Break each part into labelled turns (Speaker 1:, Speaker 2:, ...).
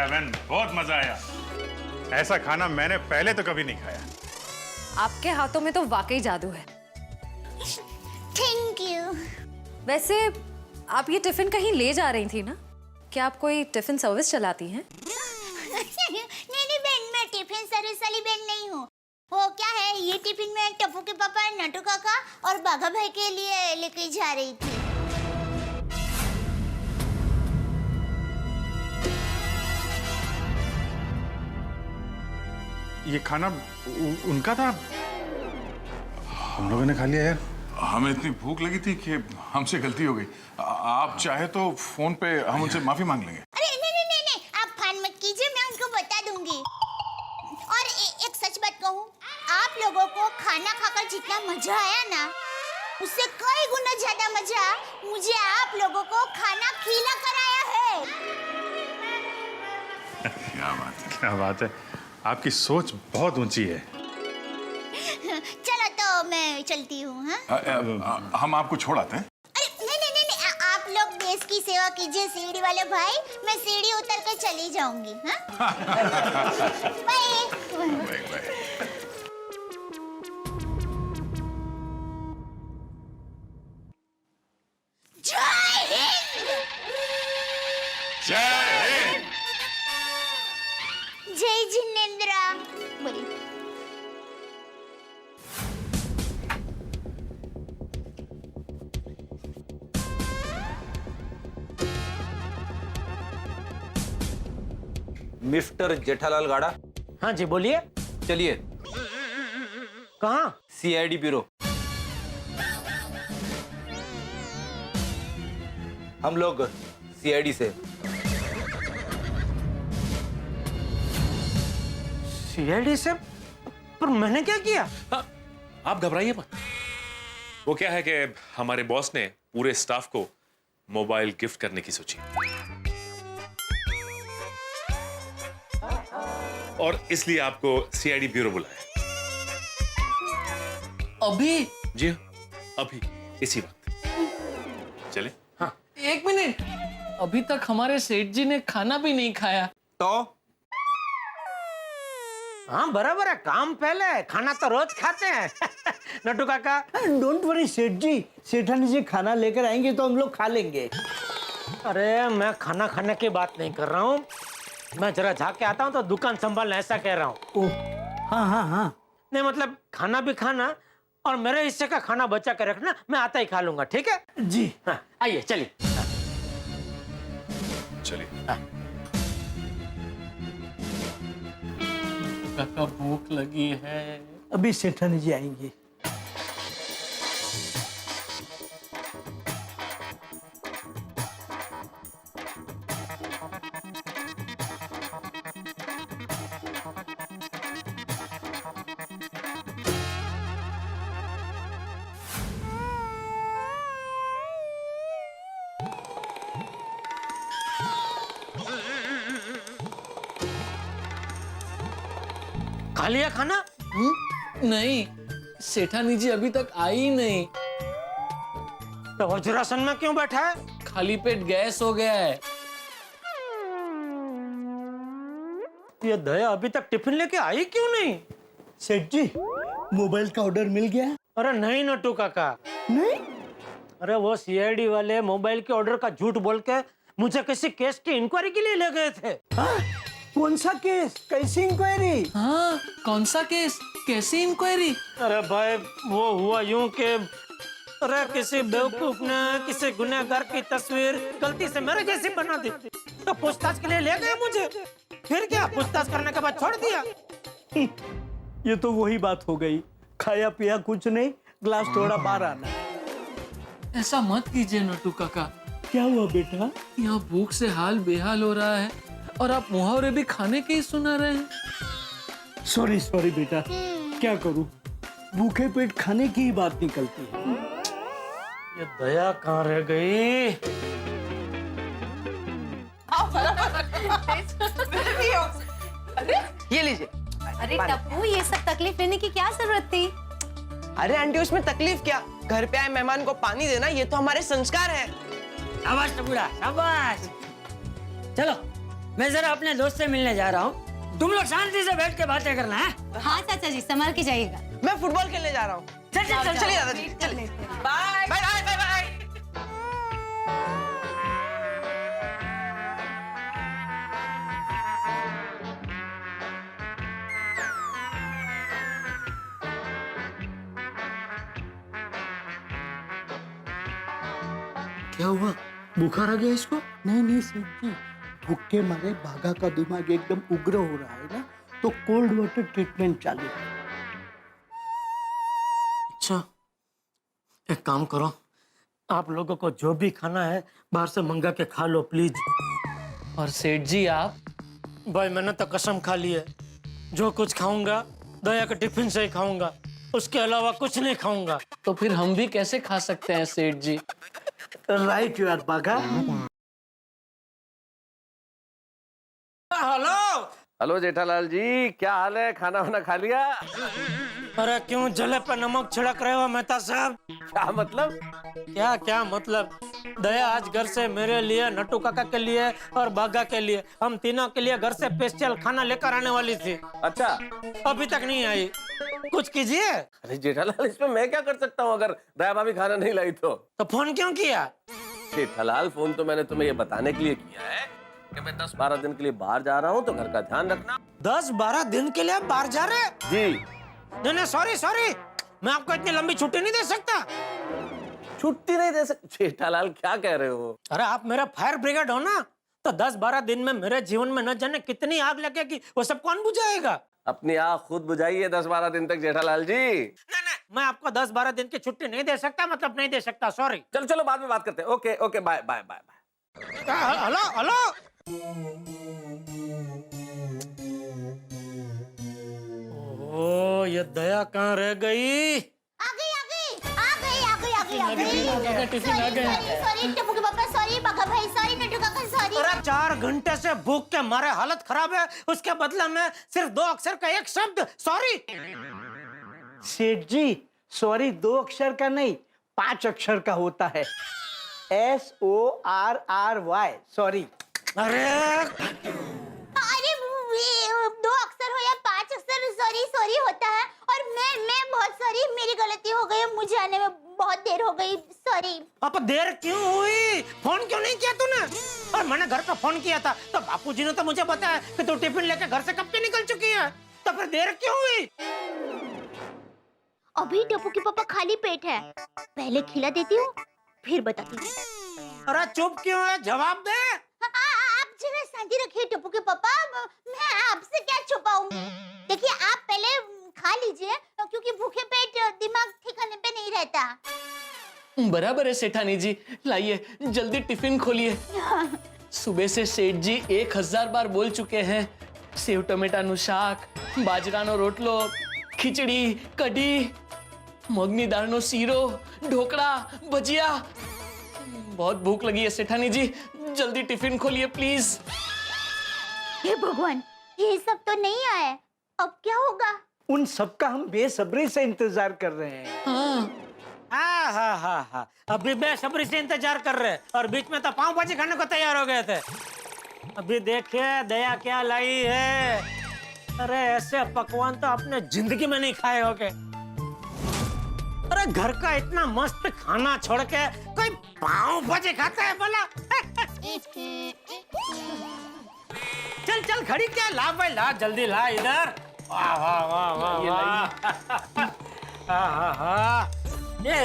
Speaker 1: आया बहन, बहुत मजा आया। ऐसा खाना मैंने पहले तो कभी नहीं खाया।
Speaker 2: आपके हाथों में तो वाकई जादू है।
Speaker 3: Thank you.
Speaker 2: वैसे आप ये टिफिन कहीं ले जा रही थी ना? क्या आप कोई टिफिन सर्विस चलाती हैं?
Speaker 3: नहीं बहन, मैं टिफिन सर्विस वाली बहन नहीं हूँ। वो क्या है, ये टिफिन मैं टप्पू के पापा, नटू काका और बाघा भाई के लिए लेके जा रही थी।
Speaker 1: ये खाना उनका था, हम लोगों ने खा लिया यार।
Speaker 4: हमें इतनी भूख लगी थी कि हमसे गलती हो गई। आप चाहे तो फोन पे हम उनसे माफी मांग लेंगे।
Speaker 3: अरे नहीं, आप फान मत कीजिए, मैं उनको बता दूंगी। और एक सच बात कहूँ, आप लोगों को खाना खाकर जितना मजा आया ना, उससे कई गुना ज्यादा मजा मुझे आप लोगों को खाना खिला कर आया है।
Speaker 4: क्या बात है,
Speaker 1: क्या बात है, आपकी सोच बहुत ऊंची है।
Speaker 3: चलो तो मैं चलती हूँ। हाँ,
Speaker 4: हम आपको छोड़ आते हैं।
Speaker 3: अरे नहीं, आप लोग देश की सेवा कीजिए सीढ़ी वाले भाई, मैं सीढ़ी उतर कर चली जाऊंगी। हाँ? बाय। जय हिंद।
Speaker 4: जय हिंद।
Speaker 3: जय जिनेंद्र। बोलिए।
Speaker 5: मिस्टर जेठालाल गाड़ा।
Speaker 6: हाँ जी बोलिए।
Speaker 5: चलिए।
Speaker 6: कहाँ?
Speaker 5: CID bureau. हम लोग सीआईडी से।
Speaker 6: सीआईडी से? पर मैंने क्या किया?
Speaker 7: हाँ, आप घबराइए मत। वो क्या है कि हमारे बॉस ने पूरे स्टाफ को मोबाइल गिफ्ट करने की सोची और इसलिए आपको सीआईडी ब्यूरो बुलाया।
Speaker 8: अभी?
Speaker 7: जी अभी, इसी वक्त। चले?
Speaker 6: हाँ।
Speaker 8: 1 मिनट, अभी तक हमारे सेठ जी ने खाना भी नहीं खाया।
Speaker 5: तो
Speaker 6: हाँ बराबर है, काम पहले है, खाना तो रोज खाते हैं। नटू काका।
Speaker 9: डोंट वरी सेठ जी, सेठानी जी खाना लेकर आएंगे तो हम लोग खा लेंगे।
Speaker 6: अरे मैं खाना खाने की बात नहीं कर रहा हूँ, मैं जरा जाके आता हूँ तो दुकान संभालना, ऐसा कह रहा हूँ।
Speaker 9: ओह हाँ।
Speaker 6: नहीं मतलब खाना भी खाना और मेरे हिस्से का खाना बचा के रखना, मैं आता ही खा लूंगा, ठीक है
Speaker 9: जी।
Speaker 6: हाँ आइए चलिए।
Speaker 7: चलिए।
Speaker 8: काका भूख लगी है।
Speaker 9: अभी सेठानी जी आएंगे।
Speaker 6: खा लिया खाना?
Speaker 8: नहीं, सेठानी जी अभी तक आई ही नहीं।
Speaker 6: तो वज्रासन में क्यों बैठा है?
Speaker 8: खाली पेट गैस हो गया है।
Speaker 6: ये दया अभी तक टिफिन लेके आई क्यों नहीं?
Speaker 9: सेठ जी मोबाइल का ऑर्डर मिल गया?
Speaker 6: अरे नहीं नटू काका,
Speaker 9: नहीं।
Speaker 6: अरे वो सीआईडी वाले मोबाइल के ऑर्डर का झूठ बोल के मुझे किसी केस की इंक्वायरी के लिए ले गए थे।
Speaker 9: हाँ? कौन सा केस, कैसी इंक्वायरी?
Speaker 8: हाँ, कौन सा केस, कैसी इंक्वायरी?
Speaker 6: अरे भाई वो हुआ यूं कि अरे किसी बेवकूफ ने किसी गुनहगार की तस्वीर गलती से मेरे जैसी बना दी, तो पूछताछ के लिए ले गए मुझे। फिर क्या, पूछताछ करने के बाद छोड़ दिया।
Speaker 9: ये तो वही बात हो गई, खाया पिया कुछ नहीं, ग्लास थोड़ा बाहर आना।
Speaker 8: ऐसा मत कीजिए नटू काका।
Speaker 9: क्या हुआ बेटा?
Speaker 8: यहाँ भूख से हाल बेहाल हो रहा है और आप मुहावरे भी खाने के ही सुना रहे हैं।
Speaker 9: सॉरी बेटा, क्या करूं, भूखे पेट खाने की ही बात निकलती है।
Speaker 6: ये दया कहाँ रह गई?
Speaker 10: ये लीजिए।
Speaker 2: अरे टप्पू, ये सब तकलीफ लेने की क्या जरूरत थी?
Speaker 10: अरे आंटी उसमें तकलीफ क्या, घर पे आए मेहमान को पानी देना ये तो हमारे संस्कार है।
Speaker 6: शाबाश टबूड़ा, शाबाश। चलो
Speaker 11: मैं जरा अपने दोस्त से मिलने जा रहा हूँ। तुम लोग शांति से बैठ के बातें करना है।
Speaker 2: हाँ चाचा जी, संभाल के जाइएगा।
Speaker 10: मैं फुटबॉल खेलने जा रहा हूँ। चलिए दादाजी, चलिए। Bye bye bye bye bye.
Speaker 9: क्या हुआ, बुखार आ गया इसको? नहीं सर जी, भूख के मारे भागा का दिमाग एकदम उग्र हो रहा है ना, तो कोल्ड वाटर ट्रीटमेंट चालू है।
Speaker 6: अच्छा, एक काम करो, आप लोगों को जो भी खाना है बाहर से मंगा के खा लो प्लीज।
Speaker 8: और सेठ जी आप?
Speaker 6: भाई मैंने तो कसम खा ली है, जो कुछ खाऊंगा दया के टिफिन से ही खाऊंगा, उसके अलावा कुछ नहीं खाऊंगा।
Speaker 8: तो फिर हम भी कैसे खा सकते हैं सेठ जी?
Speaker 9: राइट यार बाघा।
Speaker 6: हेलो
Speaker 5: हेलो जेठालाल जी, क्या हाल है? खाना वाना खा लिया?
Speaker 6: अरे क्यों जले पे नमक छिड़क रहे हो मेहता साहब?
Speaker 5: क्या मतलब?
Speaker 6: क्या मतलब? दया आज घर से मेरे लिए, नट्टू काका के लिए और बागा के लिए, हम तीनों के लिए घर से स्पेशल खाना लेकर आने वाली थी।
Speaker 5: अच्छा,
Speaker 6: अभी तक नहीं आई, कुछ कीजिए।
Speaker 5: अरे जेठालाल, इसमें मैं क्या कर सकता हूँ अगर दया भाभी खाना नहीं लाई तो?
Speaker 6: फोन क्यों किया?
Speaker 5: जेठालाल, फोन तो मैंने तुम्हें ये बताने के लिए किया है कि मैं 10-12 दिन के लिए बाहर जा रहा हूँ, तो घर का ध्यान रखना।
Speaker 6: 10-12 दिन के लिए बाहर जा रहे?
Speaker 5: जी।
Speaker 6: नहीं सॉरी, मैं आपको इतनी लंबी छुट्टी नहीं दे सकता।
Speaker 5: छुट्टी नहीं दे सकते? जेठालाल क्या कह रहे हो?
Speaker 6: अरे आप मेरा फायर ब्रिगेड हो ना, तो 10-12 दिन में मेरे जीवन में न जाने कितनी आग लगेगी, वो सब कौन बुझाएगा?
Speaker 5: अपनी आग खुद बुझाइए 10-12 दिन तक जेठालाल जी।
Speaker 6: नहीं, मैं आपको 10-12 दिन की छुट्टी नहीं दे सकता, मतलब नहीं दे सकता, सॉरी।
Speaker 5: चलो बाद में बात करते हैं। Okay, bye bye bye bye.
Speaker 6: Hello ओ, ये दया कहाँ रह गई?
Speaker 3: आ गई सॉरी टप्पू के पापा, सॉरी बाघा भाई, सॉरी नट्टू काका, सॉरी।
Speaker 6: अरे 4 घंटे से भूख के मारे हालत खराब है, उसके बदले में सिर्फ 2 अक्षर का एक शब्द सॉरी।
Speaker 9: सेठ जी, सॉरी 2 अक्षर का नहीं, 5 अक्षर का होता है। SORRY, sorry.
Speaker 6: अरे
Speaker 3: 2 अक्षर हो या 5 अक्षर, सॉरी होता है। और मैं बहुत सॉरी, मेरी गलती हो गई, मुझे आने में बहुत देर हो गई, सॉरी।
Speaker 6: अब देर क्यों हुई? फोन क्यों नहीं किया तूने? और मैंने घर पे फोन किया था तो बापूजी ने तो मुझे बताया कि तू टिफिन लेके घर से कब की निकल चुकी है, तो फिर देर क्यों हुई?
Speaker 3: अभी टप्पू के पापा खाली पेट है, पहले खिला देती हूँ फिर बताती हूँ।
Speaker 6: अरे चुप क्यों है, जवाब दे।
Speaker 3: आप जरा शांति रखिए टप्पू के पापा, मैं आपसे क्या छुपाऊं। देखिए आप पहले खा लीजिए, क्योंकि भूखे पेट दिमाग ठिकाने पे नहीं रहता।
Speaker 8: बराबर है सेठानी जी, लाइए जल्दी टिफिन खोलिए। सुबह से सेठ जी 1000 बार बोल चुके हैं, सेव टमेटाનું શાક, બાજરાનો રોટલો, ખીચડી, કઢી, મગની દાળનો શીરો, ઢોકળા, ભજીયા। बहुत भूख लगी है सेठानी जी, जल्दी टिफिन खोलिए प्लीज।
Speaker 3: हे भगवान, ये सब तो नहीं आए, अब क्या होगा?
Speaker 9: उन सबका हम बेसब्री से इंतजार कर रहे हैं।
Speaker 6: हाँ, अभी बेसब्री से इंतजार कर रहे हैं, और बीच में तो पाव भाजी खाने को तैयार हो गए थे। अभी देखिए दया क्या लाई है। अरे ऐसे पकवान तो आपने जिंदगी में नहीं खाए होंगे। अरे घर का इतना मस्त खाना छोड़ के कोई पाव भाजी खाता है भला? चल खड़ी क्या, ला भाई ला, जल्दी ला इधर। ये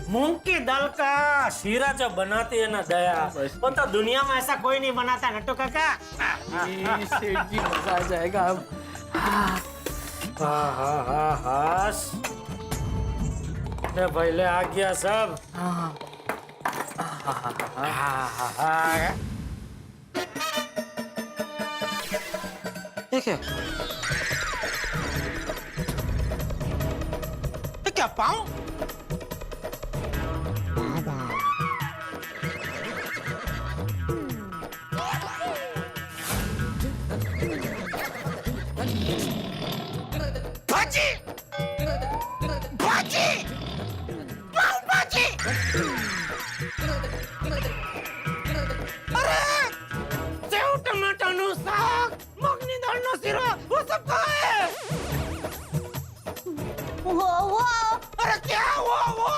Speaker 6: मूंग की दाल का शीरा जो बनाती है ना दया, वो तो दुनिया में ऐसा कोई नहीं बनाता नट्टू काका।
Speaker 8: सेठ जी मजा आ जाएगा अब।
Speaker 6: पहले आ गया सब। ठीक है, क्या पाऊं? भाजी पाव भाजी। अरे सेव टमाटर
Speaker 3: वो
Speaker 6: अरे क्या हुआ वो?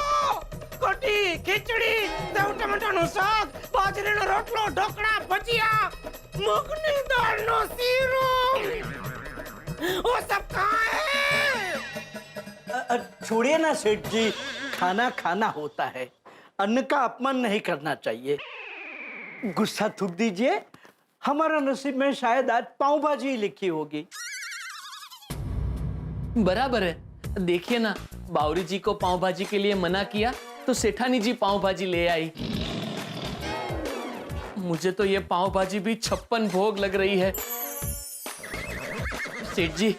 Speaker 6: कटी, खिचड़ी, सेव टमाटाનું શાક, બાજરીનો રોટલો, ઢોકળા, ભજીયા, મૂંગની દાળનો શીરો, वो सब कहाँ है?
Speaker 9: छोड़िए ना सेठ जी, खाना खाना होता है, अन्न का अपमान नहीं करना चाहिए। गुस्सा थूक दीजिए, हमारा नसीब में शायद आज पाव भाजी लिखी होगी।
Speaker 8: बराबर है, देखिए ना, बावरी जी को पाव भाजी के लिए मना किया तो सेठानी जी पाव भाजी ले आई। मुझे तो ये पाव भाजी भी 56 भोग लग रही है। सेठ जी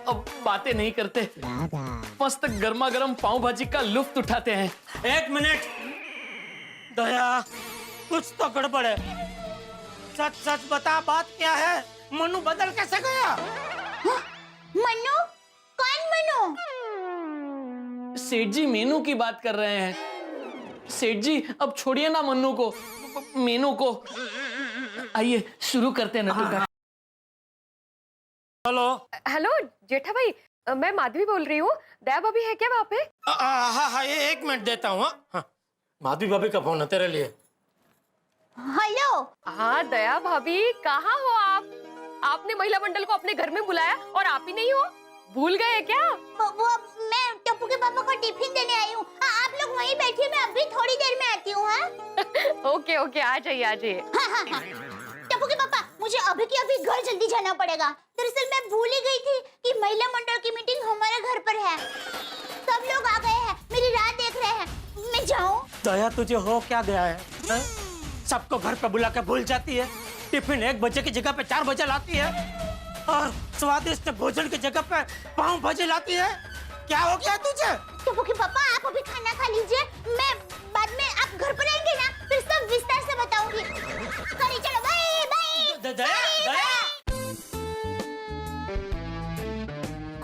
Speaker 8: अब बातें नहीं करते, मस्त गर्मा गर्म पाव भाजी का लुत्फ उठाते हैं।
Speaker 6: 1 मिनट दया, कुछ तो गड़बड़ है। सच सच बता, बात क्या है? मनु बदल कैसे गया?
Speaker 3: मनु? कौन मनु?
Speaker 8: सेठ जी मेनू की बात कर रहे हैं। सेठ जी अब छोड़िए ना मन्नू को, मेनू को। आइए शुरू करते हैं नटू।
Speaker 6: हेलो
Speaker 2: हेलो जेठा भाई, मैं माधवी बोल रही हूँ। दया भाभी है क्या वहाँ पे?
Speaker 6: हाँ हाँ, ये 1 मिनट देता हूँ। हाँ, माधवी भाभी का फोन है तेरे लिए।
Speaker 3: हेलो।
Speaker 2: हाँ दया भाभी, कहाँ हो आप? आपने महिला मंडल को अपने घर में बुलाया और आप ही नहीं हो? भूल गए क्या?
Speaker 3: वो मैं टप्पू के पापा को टिफिन देने आई हूँ। आप लोग वहीं बैठिए, मैं अभी थोड़ी देर में आती हूँ। हाँ
Speaker 2: ओके ओके, आ जाइए आ जाइए।
Speaker 3: हाँ। टप्पू के पापा, मुझे अभी के अभी घर जल्दी जाना पड़ेगा। दरअसल मैं भूल ही गई थी कि महिला मंडल की मीटिंग हमारे घर पर है। सब लोग आ गए हैं, मेरी राह देख रहे हैं। मैं जाऊँ?
Speaker 6: दया तुझे हो क्या गया है? सबको घर पे बुला के भूल जाती है। टिफिन 1 बजे की जगह पे 4 बजे लाती है और स्वादिष्ट भोजन की जगह पे पाव भाजी लाती है। क्या हो गया तुझे?
Speaker 3: टप्पू के पापा, आप अभी खाना खा लीजिए, मैं बाद में आप घर पर आएंगे ना, फिर सब विस्तार से बताऊंगी। चलो बाय बाय।
Speaker 6: दया,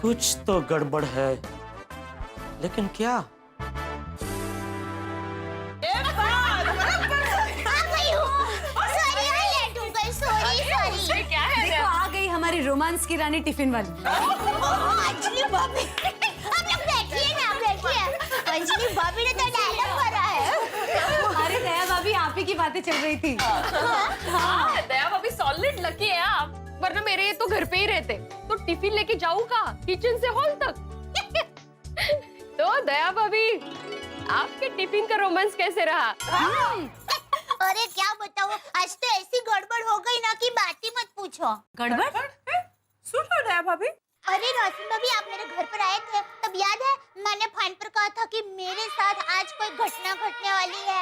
Speaker 6: कुछ तो गड़बड़ है, लेकिन क्या?
Speaker 2: देखो आ गई हमारी रोमांस की रानी टिफिन वाली।
Speaker 3: अंजलि भाभी, आप लोग बैठिए ना, बैठिए। अंजलि भाभी ने तो डायलॉग मारा है।
Speaker 2: अरे दया भाभी, आप ही की बातें चल रही थी। हाँ दया भाभी सॉलिड लकी है आप, वरना मेरे ये तो घर पे ही रहते। तो टिफिन लेके जाऊँ कहाँ? किचन से हॉल तक। तो दया भाभी, आपके टिफिन का रोमांस कैसे रहा?
Speaker 3: अरे क्या बताऊं, आज तो ऐसी गड़बड़ हो गई ना कि बात ही मत पूछो।
Speaker 2: गड़बड़?
Speaker 10: सुनो दया भाभी,
Speaker 3: अरे रोशनी भाभी, आप मेरे घर पर आए थे, तब याद है मैंने फोन पर कहा था कि मेरे साथ आज कोई घटना घटने वाली है।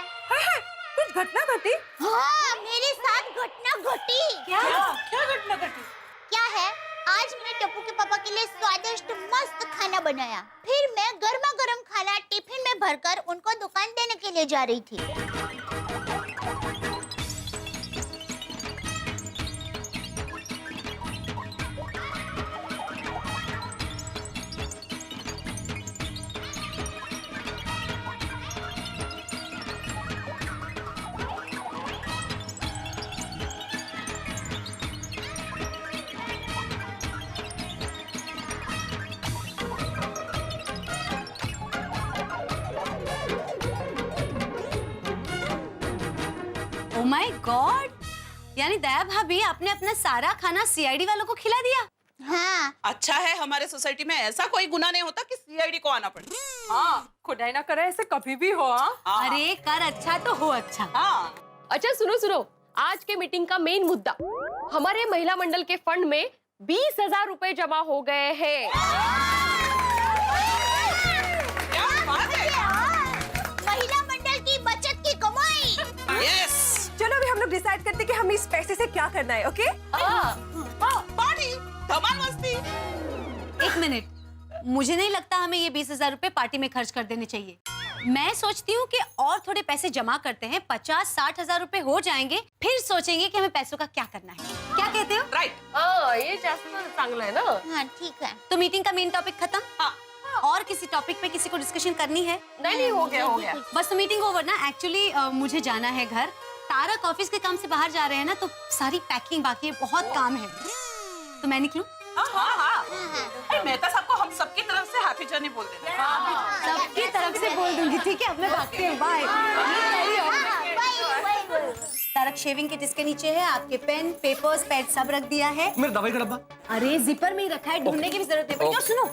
Speaker 10: कुछ घटना घटी?
Speaker 3: हाँ, मेरे साथ घटना घटी।
Speaker 10: क्या घटना घटी?
Speaker 3: क्या है, आज मैंने टप्पू के पापा के लिए स्वादिष्ट मस्त खाना बनाया। फिर मैं गर्मा गर्म खाना टिफिन में भरकर उनको दुकान देने के लिए जा रही थी।
Speaker 2: ओह माय गॉड, यानी दया भाभी आपने अपना सारा खाना सीआईडी वालों को खिला दिया?
Speaker 3: हाँ।
Speaker 10: अच्छा है, हमारे सोसाइटी में ऐसा कोई गुनाह नहीं होता कि सीआईडी को आना पड़े। हाँ, खुदाई ना करे ऐसे कभी भी हो। हाँ।
Speaker 2: अरे कर अच्छा तो हो अच्छा।
Speaker 10: हाँ।
Speaker 2: अच्छा सुनो सुनो, आज के मीटिंग का मेन मुद्दा, हमारे महिला मंडल के फंड में 20,000 रुपए जमा हो गए हैं।
Speaker 10: क्या बात है?
Speaker 3: महिला मंडल की बचत की कमाई।
Speaker 10: यस।
Speaker 11: चलो अभी हम लोग डिसाइड करते हैं कि हमें इस पैसे से क्या करना है। ओके?
Speaker 10: पार्टी, धमाल मस्ती।
Speaker 2: एक मिनट, मुझे नहीं लगता हमें ये 20,000 रुपए पार्टी में खर्च कर देने चाहिए। मैं सोचती हूँ कि और थोड़े पैसे जमा करते हैं, 50-60 हजार रुपए हो जाएंगे, फिर सोचेंगे कि हमें पैसों का क्या करना है। क्या कहते हो?
Speaker 10: राइट।
Speaker 2: ये जास्त चांगला है ना।
Speaker 3: हाँ ठीक है।
Speaker 2: तो मीटिंग का मेन टॉपिक खत्म।
Speaker 10: हाँ।
Speaker 2: और किसी टॉपिक पे किसी को डिस्कशन करनी है?
Speaker 10: नहीं, हो गया।
Speaker 2: बस तो मीटिंग ओवर ना। एक्चुअली मुझे जाना है घर। तारक ऑफिस के काम से बाहर जा रहे हैं ना, तो सारी पैकिंग बाकी है, बहुत काम है। तो मैं निकलूं?
Speaker 10: हाँ। अरे मेहता साहब को हम सबकी तरफ से हैप्पी हमेशा नहीं बोल देना।
Speaker 2: सबकी तरफ से बोल दूंगी, ठीक है? अब मैं भागती हूँ, बाय। तारक, शेविंग किट इसके नीचे है, आपके पेन, पेपर्स, पैड सब रख दिया है।
Speaker 5: मेरा दवाई का डब्बा?
Speaker 2: अरे जिपर में ही रखा है, ढूंढने की भी जरूरत नहीं पड़ी। और सुनो,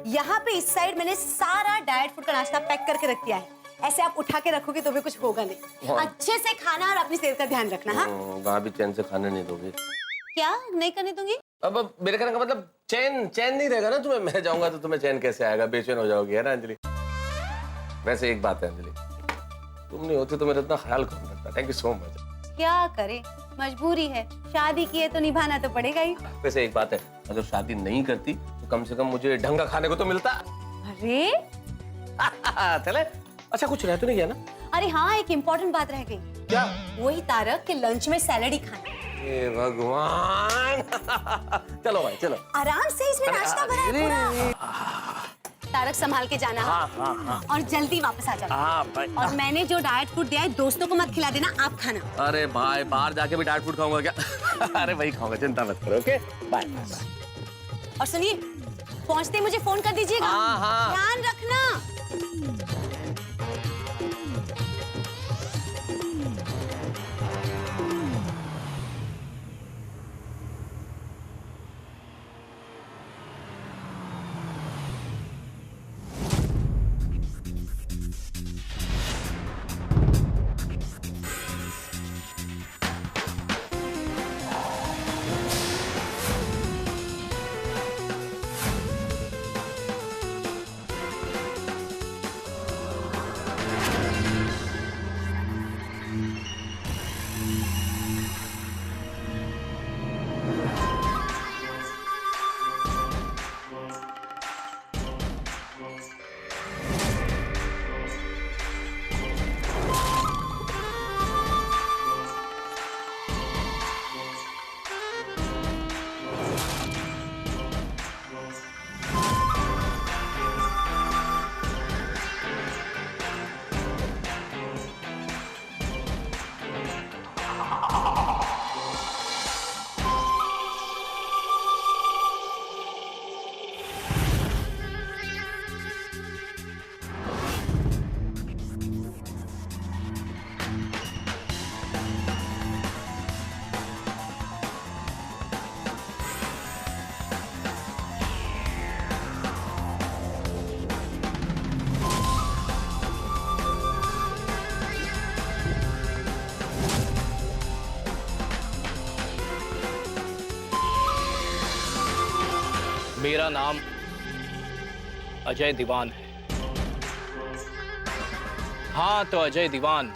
Speaker 2: यहाँ पे इस साइड मैंने सारा डाइट फूड का नाश्ता पैक करके रख दिया है। ऐसे आप उठा के रखोगे तो भी कुछ होगा नहीं। अच्छे से खाना और अपनी सेहत का ध्यान रखना। हाँ,
Speaker 5: वहाँ भी चैन से खाने नहीं दोगे?
Speaker 2: क्या नहीं करने दूंगी?
Speaker 5: अब मेरे कहने का मतलब चैन नहीं रहेगा ना तुम्हें। मैं जाऊंगा तो तुम्हें चैन कैसे आएगा? बेचैन हो जाओगी, है ना अंजलि? वैसे एक बात है अंजलि, तुम नहीं होती तो मेरा इतना ख्याल कौन रखता। Thank you so much.
Speaker 2: क्या करे, मजबूरी है, शादी की है तो निभाना तो पड़ेगा ही।
Speaker 5: वैसे एक बात है, अगर शादी नहीं करती तो कम से कम मुझे ढंगा खाने को तो मिलता।
Speaker 2: अरे
Speaker 5: चले। अच्छा, कुछ रह तो नहीं गया ना?
Speaker 2: अरे हाँ, एक इम्पोर्टेंट बात रह गई।
Speaker 5: क्या?
Speaker 2: वही तारक के लंच में सैलेड ही खाना।
Speaker 5: हे भगवान। चलो भाई चलो,
Speaker 2: आराम से, इसमें नाश्ता भरा है पूरा। तारक संभाल के जाना।
Speaker 5: हाँ।
Speaker 2: और जल्दी वापस आ जाना।
Speaker 5: हाँ भाई।
Speaker 2: और मैंने जो डाइट फूड दिया है दोस्तों को मत खिला देना, आप खाना।
Speaker 5: अरे भाई, बाहर जाके भी डाइट फूड खाऊंगा क्या? अरे वही खाऊंगा, चिंता मत करो। Okay bye.
Speaker 2: और सुनिए, पहुंचते ही मुझे फोन कर दीजिएगा।
Speaker 5: हाँ।
Speaker 2: ध्यान रखना।
Speaker 8: मेरा नाम अजय दीवान है। हाँ तो अजय दीवान,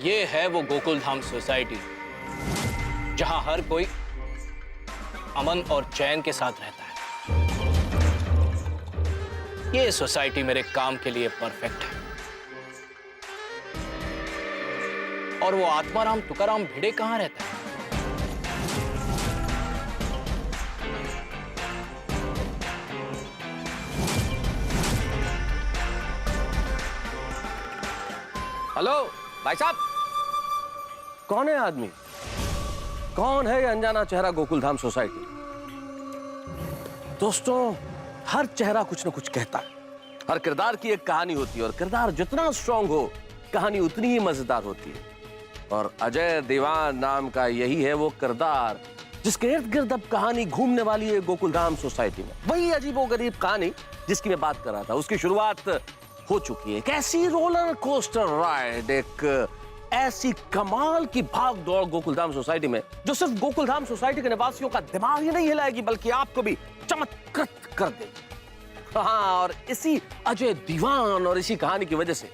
Speaker 8: ये है वो गोकुल धाम सोसाइटी जहां हर कोई अमन और चैन के साथ रहता है। ये सोसाइटी मेरे काम के लिए परफेक्ट है। और वो आत्माराम तुकाराम भिड़े कहां रहता है?
Speaker 5: हेलो भाई साहब, कौन है आदमी? कौन है ये अनजाना चेहरा गोकुल धाम सोसाइटी? दोस्तों, हर चेहरा कुछ ना कुछ कहता है। हर किरदार की एक कहानी होती है और किरदार जितना स्ट्रांग हो, कहानी उतनी ही मजेदार होती है। और अजय दीवान नाम का यही है वो किरदार जिसके इर्द गिर्द अब कहानी घूमने वाली है गोकुल धाम सोसाइटी में। वही अजीबोगरीब कहानी जिसकी मैं बात कर रहा था, उसकी शुरुआत हो चुकी है। एक ऐसी रोलर कोस्टर राइड, एक ऐसी कमाल की भाग दौड़ गोकुलधाम सोसाइटी में जो सिर्फ गोकुलधाम सोसाइटी के निवासियों का दिमाग ही नहीं हिलाएगी बल्कि आपको भी चमत्कृत कर देगी। हाँ, और इसी अजय दीवान और इसी कहानी की वजह से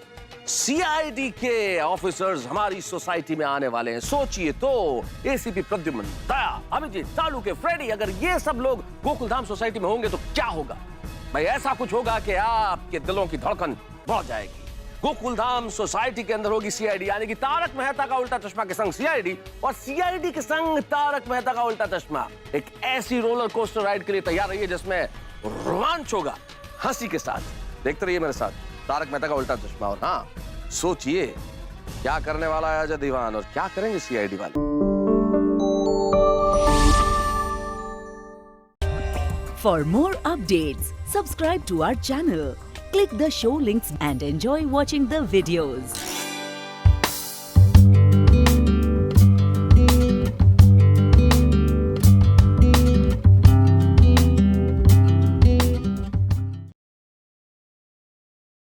Speaker 5: सीआईडी के ऑफिसर्स हमारी सोसाइटी में आने वाले हैं। सोचिए तो, एसीपी प्रद्युम्न, दया, अभिजीत, चालू के फ्रेडी, अगर ये सब लोग गोकुलधाम सोसाइटी में होंगे तो क्या होगा भाई? ऐसा कुछ होगा कि आपके दिलों की धड़कन बढ़ जाएगी। गोकुलधाम सोसाइटी के अंदर होगी सीआईडी, यानी कि तारक मेहता का उल्टा चश्मा के संग सीआईडी और सीआईडी के संग तारक मेहता का उल्टा चश्मा। एक ऐसी रोलर कोस्टर राइड के लिए तैयार रहिए जिसमें रोमांच होगा हंसी के साथ। देखते रहिए मेरे साथ तारक मेहता का उल्टा चश्मा। और हाँ, सोचिए क्या करने वाला है अजय दीवान और क्या करेंगे सीआईडी वाले।
Speaker 12: For more updates, subscribe to our channel, click the show links and enjoy watching the videos.